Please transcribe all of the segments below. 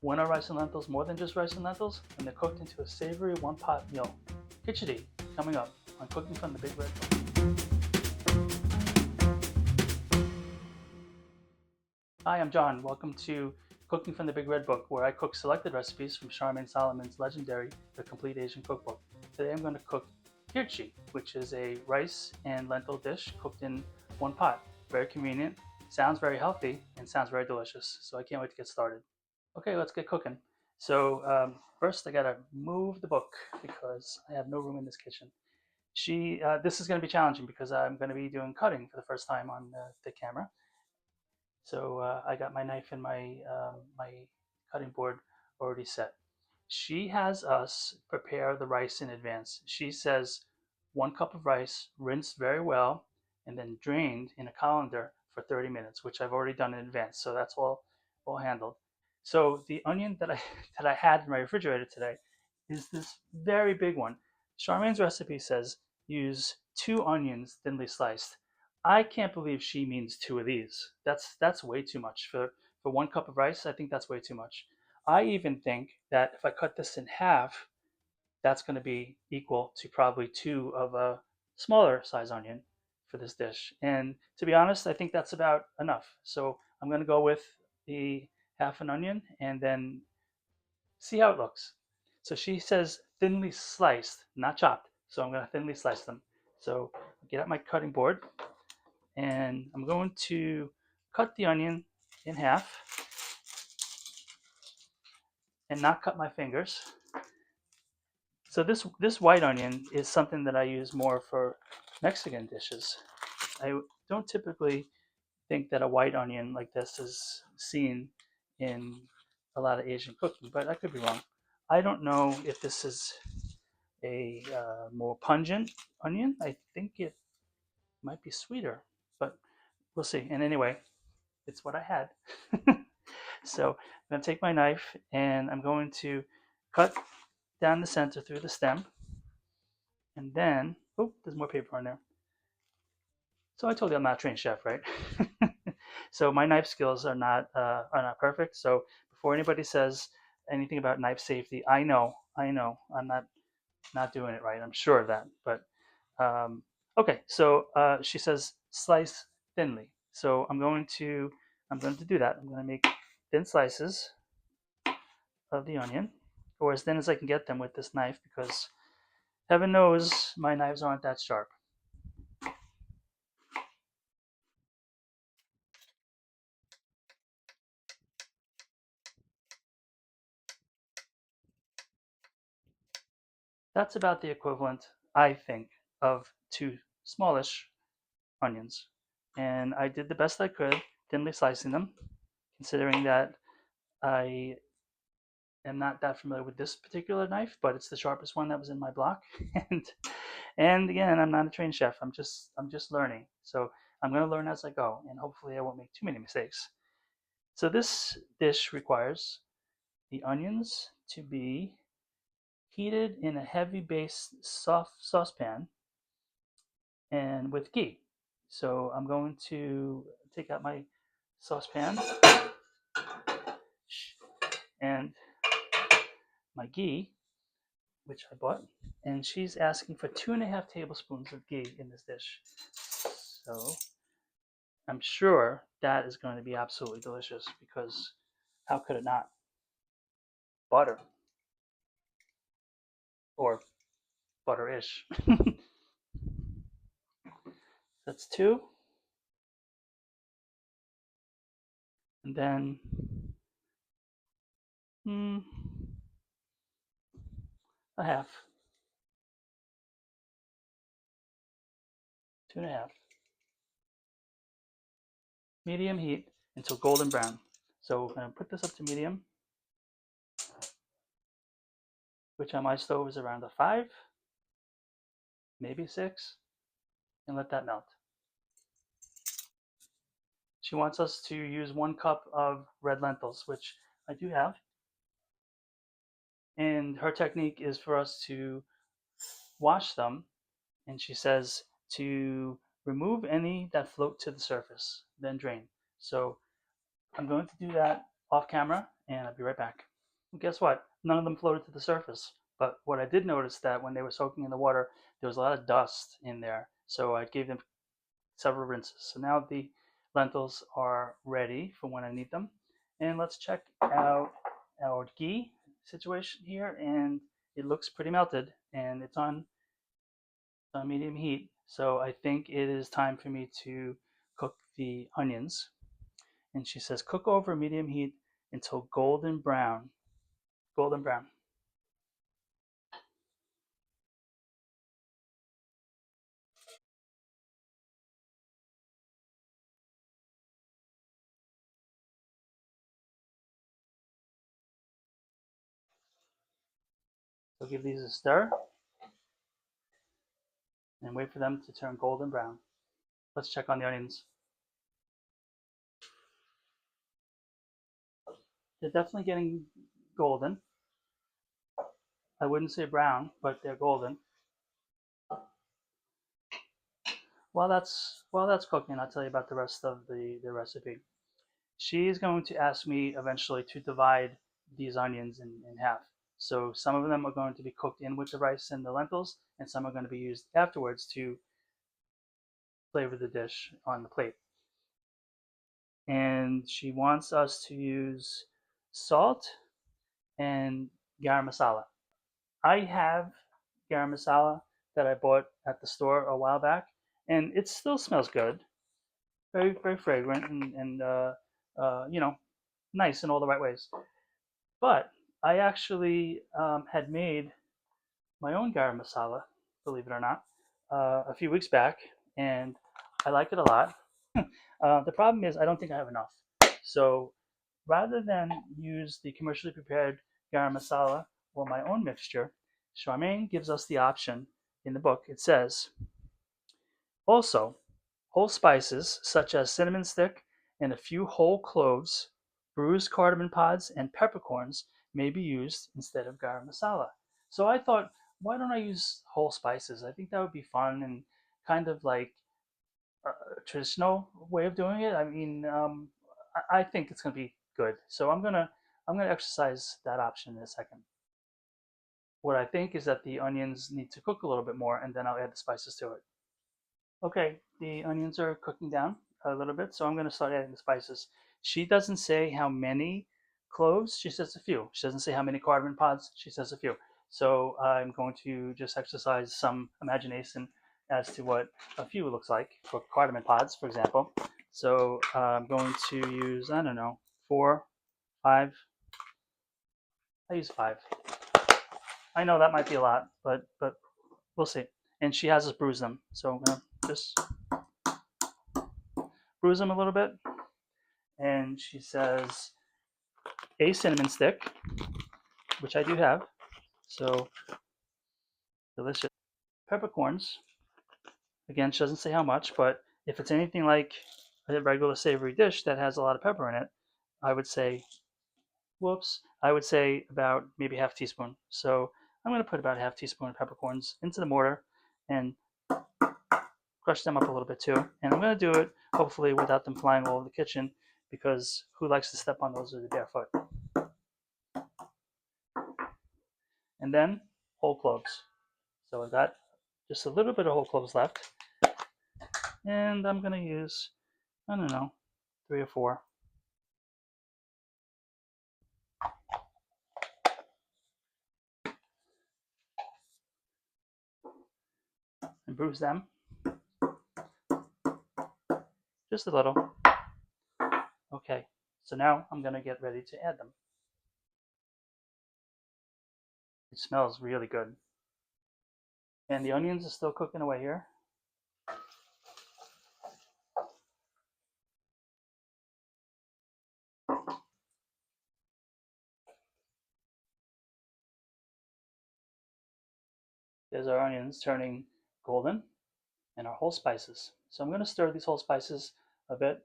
When are rice and lentils more than just rice and lentils? When they're cooked into a savory one-pot meal. Kitchari, coming up on Cooking from the Big Red Book. Hi, I'm John. Welcome to Cooking from the Big Red Book, where I cook selected recipes from Charmaine Solomon's legendary The Complete Asian Cookbook. Today I'm going to cook Kitchari, which is a rice and lentil dish cooked in one pot. Very convenient, sounds very healthy, and sounds very delicious. So I can't wait to get started. Okay, let's get cooking. So first I gotta move the book because I have no room in this kitchen. This is going to be challenging because I'm going to be doing cutting for the first time on the camera. So I got my knife and my cutting board already set. She has us prepare the rice in advance. She says 1 cup of rice, rinsed very well, and then drained in a colander for 30 minutes, which I've already done in advance. So that's all handled. So the onion that I that I had in my refrigerator today is this very big one. Charmaine's recipe says use 2 onions thinly sliced. I can't believe she means 2 of these. That's way too much for 1 cup of rice. I think that's way too much. I even think that if I cut this in half, that's going to be equal to probably 2 of a smaller size onion for this dish. And to be honest, I think that's about enough. So I'm going to go with the half an onion and then see how it looks. So she says thinly sliced, not chopped. So I'm going to thinly slice them. So I'll get out my cutting board and I'm going to cut the onion in half and not cut my fingers. So this white onion is something that I use more for Mexican dishes. I don't typically think that a white onion like this is seen in a lot of Asian cooking, but I could be wrong. I don't know if this is a more pungent onion. I think it might be sweeter, but we'll see. And anyway, it's what I had. So I'm going to take my knife and I'm going to cut down the center through the stem. And then, oh, there's more paper on there. So I told you I'm not a trained chef, right? So my knife skills are not perfect. So before anybody says anything about knife safety, I know I'm not doing it right. I'm sure of that. But okay, so she says slice thinly. So I'm going to do that. I'm going to make thin slices of the onion, or as thin as I can get them with this knife, because heaven knows my knives aren't that sharp. That's about the equivalent, I think, of 2 smallish onions. And I did the best I could, thinly slicing them, considering that I am not that familiar with this particular knife, but it's the sharpest one that was in my block. and and again, I'm not a trained chef. I'm just learning. So I'm going to learn as I go, and hopefully I won't make too many mistakes. So this dish requires the onions to be heated in a heavy base soft saucepan and with ghee. So I'm going to take out my saucepan and my ghee, which I bought, and she's asking for 2.5 tablespoons of ghee in this dish. So I'm sure that is going to be absolutely delicious because how could it not? Butter or butter-ish. That's 2, and then a half, 2.5. Medium heat until golden brown. So we're going to put this up to medium, which on my stove is around a 5, maybe 6, and let that melt. She wants us to use 1 cup of red lentils, which I do have. And her technique is for us to wash them, and she says to remove any that float to the surface, then drain. So I'm going to do that off camera, and I'll be right back. Well, guess what? None of them floated to the surface. But what I did notice that when they were soaking in the water, there was a lot of dust in there. So I gave them several rinses. So now the lentils are ready for when I need them. And let's check out our ghee situation here. And it looks pretty melted and it's on medium heat. So I think it is time for me to cook the onions. And she says cook over medium heat until golden brown. Golden brown. So give these a stir and wait for them to turn golden brown. Let's check on the onions. They're definitely getting golden. I wouldn't say brown, but they're golden. While that's cooking, I'll tell you about the rest of the recipe. She's going to ask me eventually to divide these onions in half. So some of them are going to be cooked in with the rice and the lentils, and some are going to be used afterwards to flavor the dish on the plate. And she wants us to use salt and garam masala. I have garam masala that I bought at the store a while back, and it still smells good, very very fragrant and nice in all the right ways. But I actually had made my own garam masala, believe it or not, a few weeks back, and I like it a lot. The problem is I don't think I have enough. So rather than use the commercially prepared garam masala or my own mixture, Charmaine gives us the option in the book. It says, also, whole spices such as cinnamon stick and a few whole cloves, bruised cardamom pods, and peppercorns may be used instead of garam masala. So I thought, why don't I use whole spices? I think that would be fun and kind of like a traditional way of doing it. I mean, I think it's going to be good. So I'm gonna exercise that option in a second. What I think is that the onions need to cook a little bit more, and then I'll add the spices to it. Okay, the onions are cooking down a little bit, so I'm going to start adding the spices. She doesn't say how many cloves, she says a few. She doesn't say how many cardamom pods, she says a few. So I'm going to just exercise some imagination as to what a few looks like for cardamom pods, for example. So I'm going to use, I don't know, 4, 5. I use 5. I know that might be a lot, but we'll see. And she has us bruise them, so I'm gonna just bruise them a little bit. And she says a cinnamon stick, which I do have. So delicious. Peppercorns. Again, she doesn't say how much, but if it's anything like a regular savory dish that has a lot of pepper in it, I would say, whoops, I would say about maybe half teaspoon. So I'm going to put about half teaspoon of peppercorns into the mortar and crush them up a little bit too. And I'm going to do it hopefully without them flying all over the kitchen, because who likes to step on those with a bare foot? And then whole cloves. So I've got just a little bit of whole cloves left. And I'm going to use, I don't know, 3 or 4. And bruise them just a little. Okay, so now I'm going to get ready to add them. It smells really good. And the onions are still cooking away here. There's our onions turning golden and our whole spices. So I'm going to stir these whole spices a bit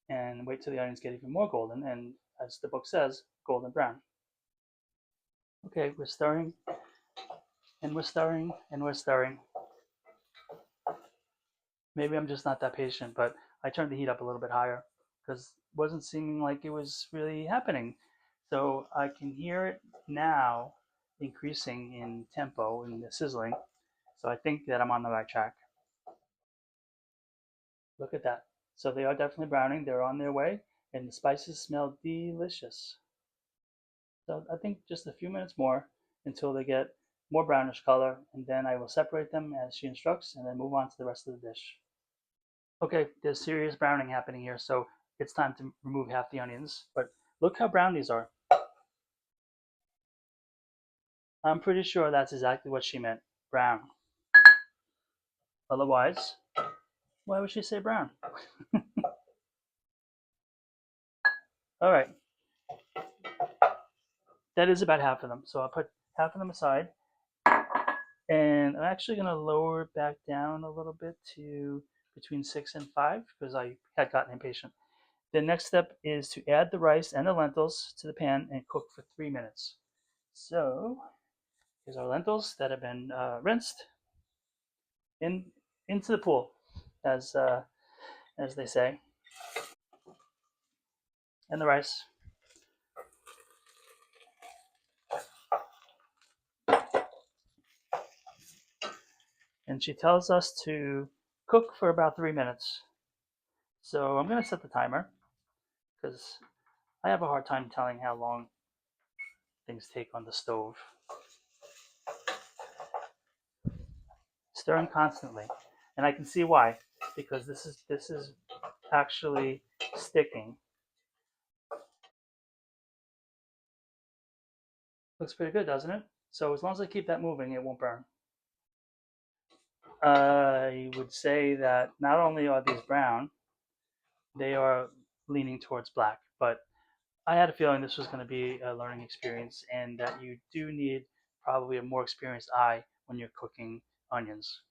and wait till the onions get even more golden and, as the book says, golden brown. Okay, we're stirring and we're stirring and we're stirring. Maybe I'm just not that patient, but I turned the heat up a little bit higher because it wasn't seeming like it was really happening. So I can hear it now increasing in tempo in the sizzling. So I think that I'm on the right track. Look at that. So they are definitely browning. They're on their way, and the spices smell delicious. So I think just a few minutes more until they get more brownish color, and then I will separate them as she instructs, and then move on to the rest of the dish. Okay, there's serious browning happening here, so it's time to remove half the onions. But look how brown these are. I'm pretty sure that's exactly what she meant. Brown. Otherwise, why would she say brown? All right, that is about half of them. So I'll put half of them aside. And I'm actually going to lower it back down a little bit to between 6 and 5 because I had gotten impatient. The next step is to add the rice and the lentils to the pan and cook for 3 minutes. So here's our lentils that have been rinsed in into the pool, as they say, and the rice. And she tells us to cook for about 3 minutes. So I'm going to set the timer because I have a hard time telling how long things take on the stove. Stirring constantly, and I can see why, because this is actually sticking. Looks pretty good, doesn't it? So as long as I keep that moving, it won't burn. I would say that not only are these brown, they are leaning towards black, but I had a feeling this was going to be a learning experience and that you do need probably a more experienced eye when you're cooking onions.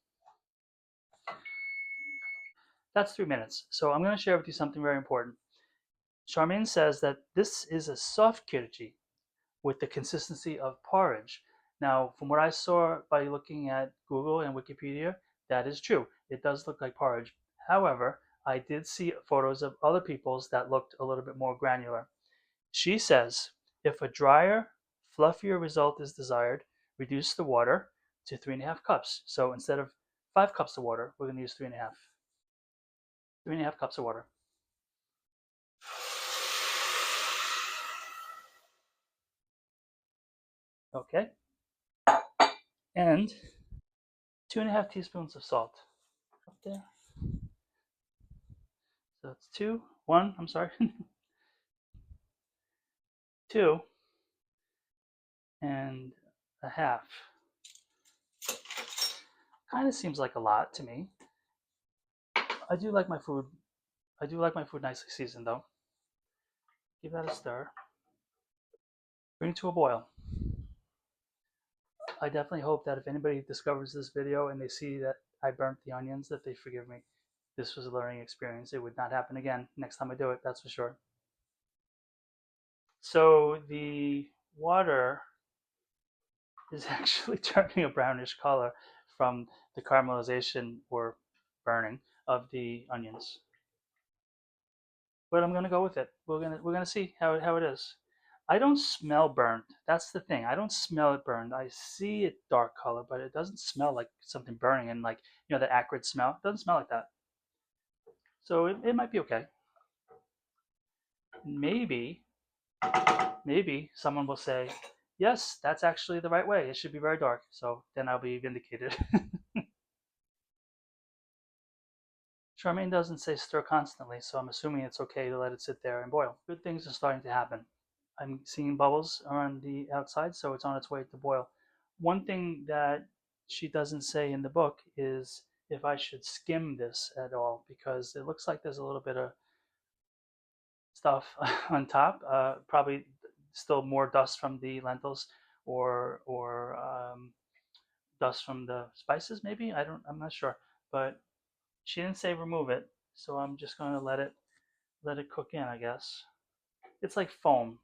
That's 3 minutes. So I'm going to share with you something very important. Charmaine says that this is a soft kirchi with the consistency of porridge. Now, from what I saw by looking at Google and Wikipedia, that is true. It does look like porridge. However, I did see photos of other people's that looked a little bit more granular. She says if a drier, fluffier result is desired, reduce the water to 3.5 cups. So instead of 5 cups of water, we're going to use 3.5. 3.5 cups of water. Okay. And 2.5 teaspoons of salt. Up there. So it's I'm sorry, 2.5. Kind of seems like a lot to me. I do like my food. I do like my food nicely seasoned though. Give that a stir. Bring it to a boil. I definitely hope that if anybody discovers this video and they see that I burnt the onions, that they forgive me. This was a learning experience. It would not happen again next time I do it, that's for sure. So the water is actually turning a brownish color from the caramelization or burning of the onions. But I'm gonna go with it. We're gonna see how it is. I don't smell burnt. That's the thing. I don't smell it burned. I see it dark color, but it doesn't smell like something burning and like that acrid smell. It doesn't smell like that. So it might be okay. Maybe someone will say, yes, that's actually the right way. It should be very dark. So then I'll be vindicated. Charmaine doesn't say stir constantly, so I'm assuming it's okay to let it sit there and boil. Good things are starting to happen. I'm seeing bubbles on the outside, so it's on its way to boil. One thing that she doesn't say in the book is if I should skim this at all, because it looks like there's a little bit of stuff on top. Probably still more dust from the lentils, or dust from the spices. Maybe I'm not sure, but she didn't say remove it, so I'm just going to let it cook in. I guess it's like foam.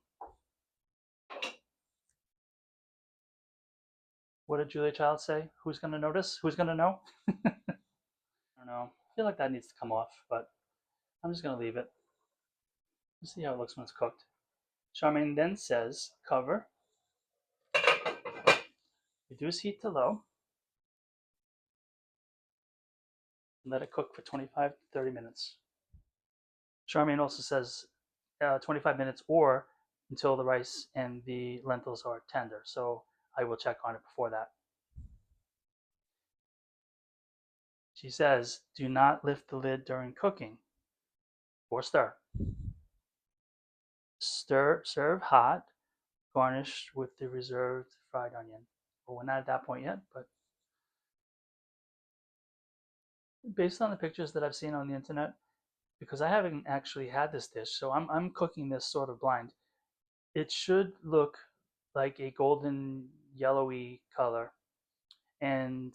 What did Julia Child say? Who's going to notice? Who's going to know? I don't know. I feel like that needs to come off, but I'm just going to leave it. Let's see how it looks when it's cooked. Charmaine then says, cover, reduce heat to low, and let it cook for 25 to 30 minutes. Charmaine also says 25 minutes or until the rice and the lentils are tender. So I will check on it before that. She says, do not lift the lid during cooking or stir. Serve hot, garnished with the reserved fried onion. Well, we're not at that point yet, but based on the pictures that I've seen on the internet, because I haven't actually had this dish, so I'm cooking this sort of blind. It should look like a golden yellowy color, and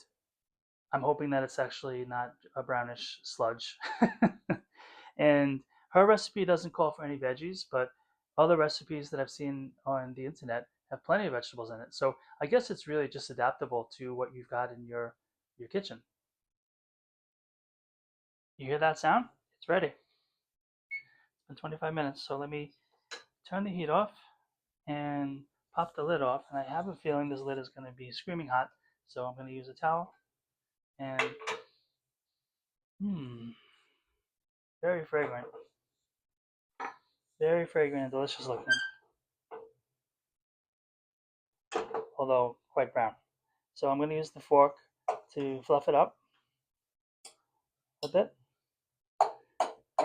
I'm hoping that it's actually not a brownish sludge. And her recipe doesn't call for any veggies, but other recipes that I've seen on the internet have plenty of vegetables in it. So I guess it's really just adaptable to what you've got in your kitchen. You hear that sound? It's ready. It's been 25 minutes, so let me turn the heat off and pop the lid off. And I have a feeling this lid is going to be screaming hot, so I'm going to use a towel. And very fragrant. Very fragrant and delicious looking, although quite brown. So I'm going to use the fork to fluff it up a bit.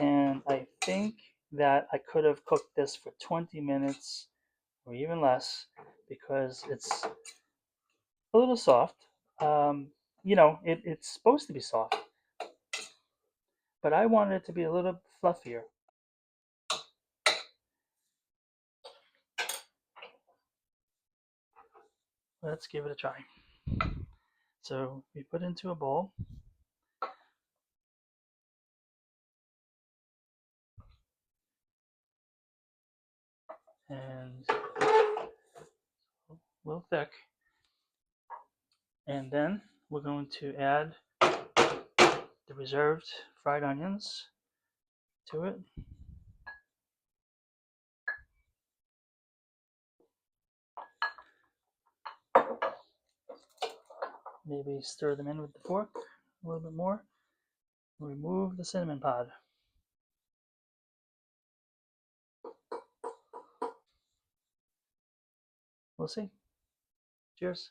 And I think that I could have cooked this for 20 minutes or even less because it's a little soft. It's supposed to be soft, but I wanted it to be a little fluffier. Let's give it a try. So we put it into a bowl. And a little thick. And then we're going to add the reserved fried onions to it. Maybe stir them in with the fork a little bit more. Remove the cinnamon pod. We'll see. Cheers.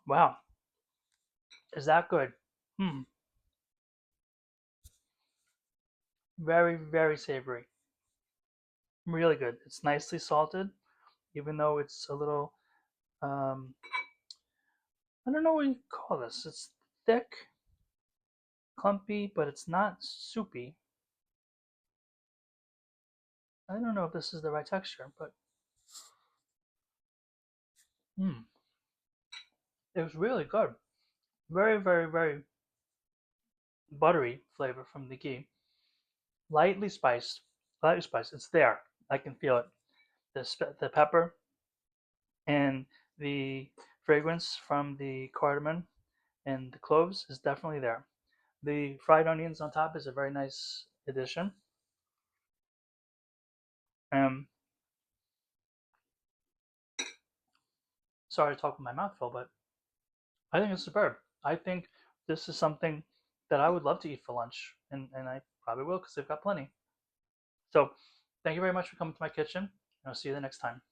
Wow. Is that good? Very, very savory. Really good. It's nicely salted, even though it's a little, I don't know what you call this. It's thick, clumpy, but it's not soupy. I don't know if this is the right texture, but it was really good. Very, very, very buttery flavor from the ghee. Lightly spiced. Lightly spiced. It's there. I can feel it. The pepper and the fragrance from the cardamom and the cloves is definitely there. The fried onions on top is a very nice addition. Sorry to talk with my mouth full, but I think it's superb. I think this is something that I would love to eat for lunch, and I probably will because they've got plenty. So thank you very much for coming to my kitchen, and I'll see you the next time.